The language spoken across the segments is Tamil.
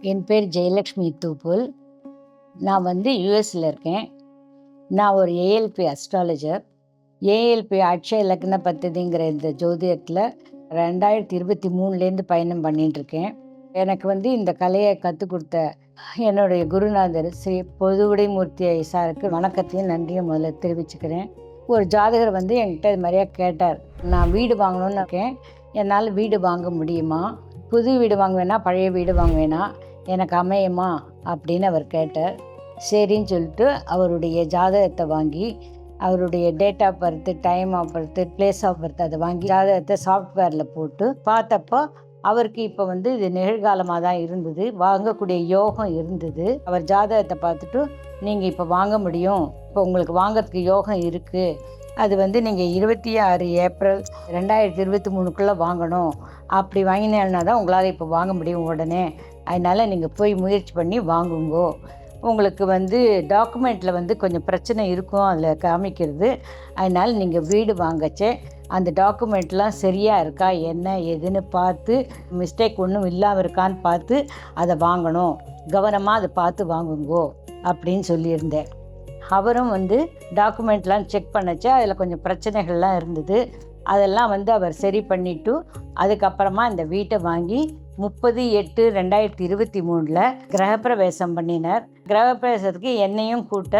என் பேர் ஜெயலக்ஷ்மி தூப்புல். நான் யுஎஸில் இருக்கேன். நான் ஒரு ஏஎல்பி அஸ்ட்ராலஜர். ஏஎல்பி அட்சய லக்ன பத்ததிங்கிற இந்த ஜோதிடத்தில் 2023லேருந்து பயணம் பண்ணிட்டுருக்கேன். எனக்கு இந்த கலையை கற்றுக் கொடுத்த என்னுடைய குருநாதர் ஸ்ரீ பொதுவுடைமூர்த்தி சாருக்கு வணக்கத்தையும் நன்றியும் முதல்ல தெரிவிச்சுக்கிறேன். ஒரு ஜாதகர் என்கிட்ட இது மாதிரியா கேட்டார், நான் வீடு வாங்கணும்னு இருக்கேன், என்னால் வீடு வாங்க முடியுமா, புது வீடு வாங்குவேனா பழைய வீடு வாங்குவேனா, எனக்கு அமையுமா அப்படின்னு அவர் கேட்டார். சரின்னு சொல்லிட்டு அவருடைய ஜாதகத்தை வாங்கி, அவருடைய date of birth, time of birth, place of birth அதை வாங்கி ஜாதகத்தை சாஃப்ட்வேரில் போட்டு பார்த்தப்போ அவருக்கு இப்போ இது நிகழ்காலமாக தான் இருந்தது, வாங்கக்கூடிய யோகம் இருந்தது. அவர் ஜாதகத்தை பார்த்துட்டு நீங்கள் இப்போ வாங்க முடியும், இப்போ உங்களுக்கு வாங்கிறதுக்கு யோகம் இருக்குது, அது நீங்கள் 26 ஏப்ரல் 2023க்குள்ளே வாங்கணும், அப்படி வாங்கினேன்னா தான் உங்களால் இப்போ வாங்க முடியும் உடனே, அதனால் நீங்கள் போய் முயற்சி பண்ணி வாங்குங்கோ. உங்களுக்கு டாக்குமெண்ட்டில் கொஞ்சம் பிரச்சனை இருக்கும் அதில் காமிக்கிறது, அதனால் நீங்கள் வீடு வாங்கச்சே அந்த டாக்குமெண்ட்லாம் சரியாக இருக்கா என்ன ஏதுன்னு பார்த்து, மிஸ்டேக் ஒன்றும் இல்லாமல் இருக்கான்னு பார்த்து அதை வாங்கணும், கவனமாக அதை பார்த்து வாங்குங்கோ அப்படின்னு சொல்லியிருந்தேன். அவரும் டாக்குமெண்ட்லாம் செக் பண்ணச்சே அதில் கொஞ்சம் பிரச்சனைகள்லாம் இருந்தது, அதெல்லாம் அவர் சரி பண்ணிவிட்டு அதுக்கப்புறமா இந்த வீட்டை வாங்கி 30/8/2023 கிரகப்பிரவேசம் பண்ணினார். கிரகப்பிரவேசத்துக்கு என்னையும் கூட்ட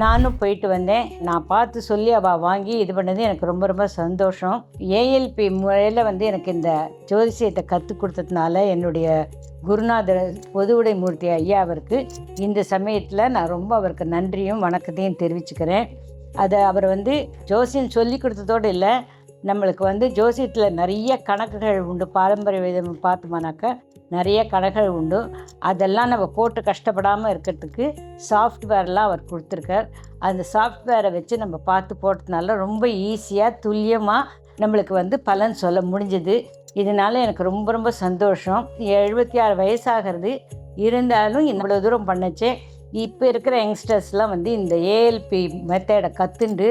நானும் போயிட்டு வந்தேன். நான் பார்த்து சொல்லி அவள் வாங்கி இது பண்ணது எனக்கு ரொம்ப ரொம்ப சந்தோஷம். ஏஎல்பி முறையில் எனக்கு இந்த ஜோதிஷத்தை கற்றுக் கொடுத்ததுனால என்னுடைய குருநாதர் பொதுவுடைமூர்த்தி ஐயா அவருக்கு இந்த சமயத்தில் நான் ரொம்ப அவருக்கு நன்றியும் வணக்கத்தையும் தெரிவிச்சுக்கிறேன். அதை அவர் ஜோசியம் சொல்லி கொடுத்ததோடு இல்லை, நம்மளுக்கு ஜோசியத்தில் நிறைய கணக்குகள் உண்டு. பாரம்பரிய விதம் பார்த்தோம்னாக்கா நிறைய கணக்குகள் உண்டு, அதெல்லாம் நம்ம போட்டு கஷ்டப்படாமல் இருக்கிறதுக்கு சாஃப்ட்வேர்லாம் அவர் கொடுத்துருக்கார். அந்த சாஃப்ட்வேரை வச்சு நம்ம பார்த்து போட்டதுனால ரொம்ப ஈஸியாக துல்லியமாக நம்மளுக்கு பலன் சொல்ல முடிஞ்சது. இதனால் எனக்கு ரொம்ப ரொம்ப சந்தோஷம். 76 வயசாகிறது, இருந்தாலும் இவ்வளோ தூரம் பண்ணச்சே இப்போ இருக்கிற யங்ஸ்டர்ஸ்லாம் இந்த ஏஎல்பி மெத்தடை கற்றுண்டு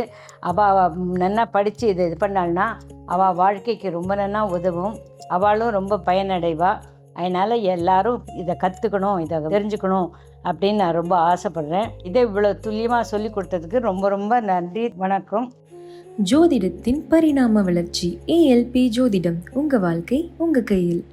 அவள் நல்லா படித்து இது பண்ணாள்னா அவள் வாழ்க்கைக்கு ரொம்ப நல்லா உதவும், அவளும் ரொம்ப பயனடைவா. அதனால் எல்லோரும் இதை கற்றுக்கணும், இதை தெரிஞ்சுக்கணும் அப்படின்னு நான் ரொம்ப ஆசைப்பட்றேன். இதை இவ்வளோ துல்லியமாக சொல்லி கொடுத்ததுக்கு ரொம்ப ரொம்ப நன்றி, வணக்கம். ஜோதிடத்தின் பரிணாம வளர்ச்சி. ஏஎல்பி ஜோதிடம், உங்கள் வாழ்க்கை உங்கள் கையில்.